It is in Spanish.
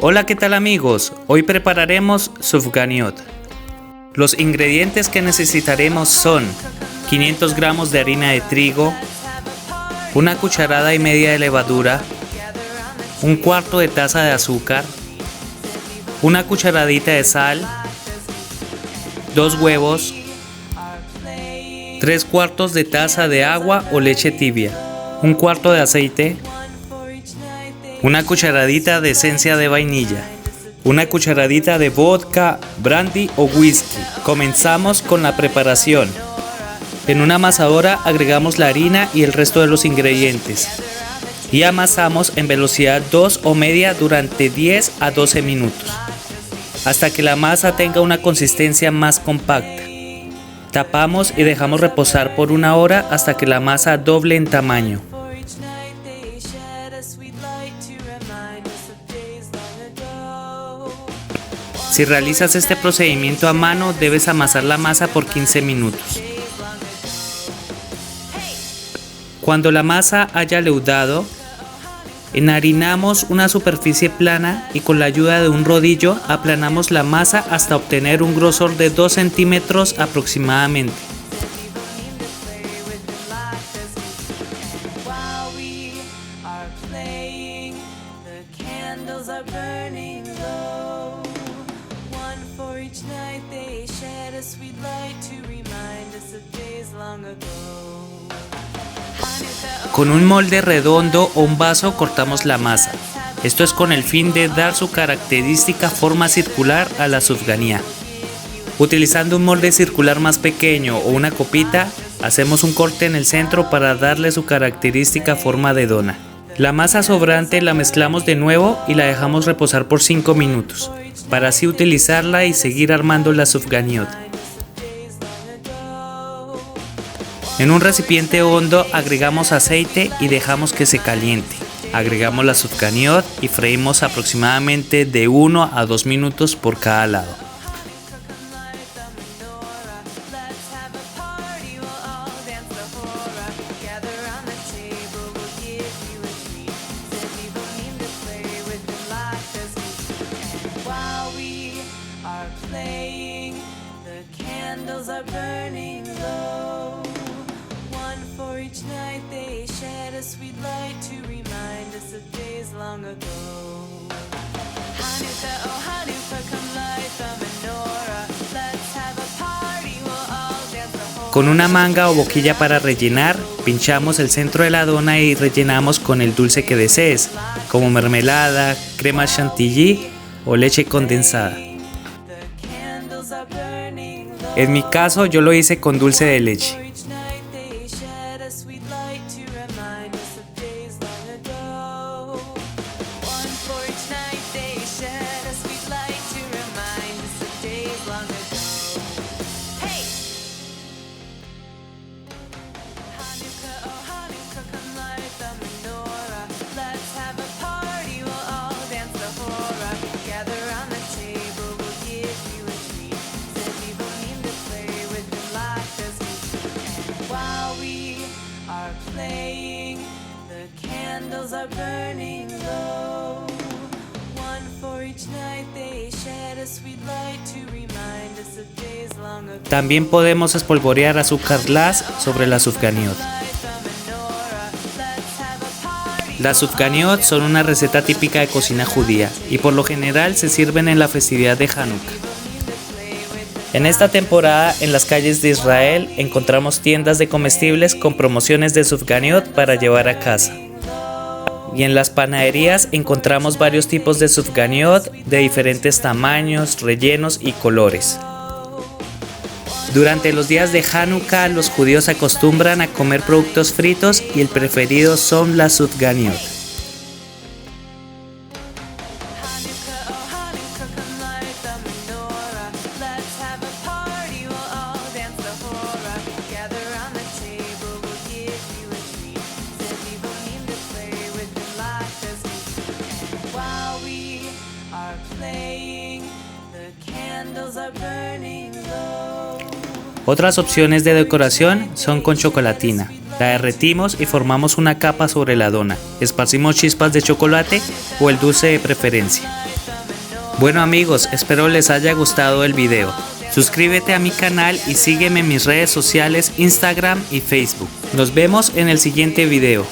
Hola, ¿qué tal amigos? Hoy prepararemos Sufganiyot. Los ingredientes que necesitaremos son 500 gramos de harina de trigo, una cucharada y media de levadura, un cuarto de taza de azúcar, una cucharadita de sal, 2 huevos, 3 cuartos de taza de agua o leche tibia, un cuarto de aceite, una cucharadita de esencia de vainilla, una cucharadita de vodka, brandy o whisky. Comenzamos con la preparación. En una amasadora agregamos la harina y el resto de los ingredientes y amasamos en velocidad 2 o media durante 10 a 12 minutos hasta que la masa tenga una consistencia más compacta. Tapamos y dejamos reposar por 1 hora hasta que la masa doble en tamaño. Si realizas este procedimiento a mano, debes amasar la masa por 15 minutos. Cuando la masa haya leudado, enharinamos una superficie plana y con la ayuda de un rodillo aplanamos la masa hasta obtener un grosor de 2 centímetros aproximadamente. Con un molde redondo o un vaso cortamos la masa. Esto es con el fin de dar su característica forma circular a la sufganía. Utilizando un molde circular más pequeño o una copita, hacemos un corte en el centro para darle su característica forma de dona. La masa sobrante la mezclamos de nuevo y la dejamos reposar por 5 minutos, para así utilizarla y seguir armando la Sufganiyot. En un recipiente hondo agregamos aceite y dejamos que se caliente. Agregamos la Sufganiyot y freímos aproximadamente de 1 a 2 minutos por cada lado. Con una manga o boquilla para rellenar, pinchamos el centro de la dona y rellenamos con el dulce que desees, como mermelada, crema chantilly o leche condensada. En mi caso, yo lo hice con dulce de leche. También podemos espolvorear azúcar glass sobre la Sufganiyot. Las Sufganiyot son una receta típica de cocina judía y por lo general se sirven en la festividad de Hanuka. En esta temporada en las calles de Israel encontramos tiendas de comestibles con promociones de Sufganiyot para llevar a casa. Y en las panaderías encontramos varios tipos de Sufganiyot de diferentes tamaños, rellenos y colores. Durante los días de Hanuka, los judíos acostumbran a comer productos fritos y el preferido son las Sufganiyot. Otras opciones de decoración son con chocolatina. La derretimos y formamos una capa sobre la dona. Esparcimos chispas de chocolate o el dulce de preferencia. Bueno amigos, espero les haya gustado el video. Suscríbete a mi canal y sígueme en mis redes sociales Instagram y Facebook. Nos vemos en el siguiente video.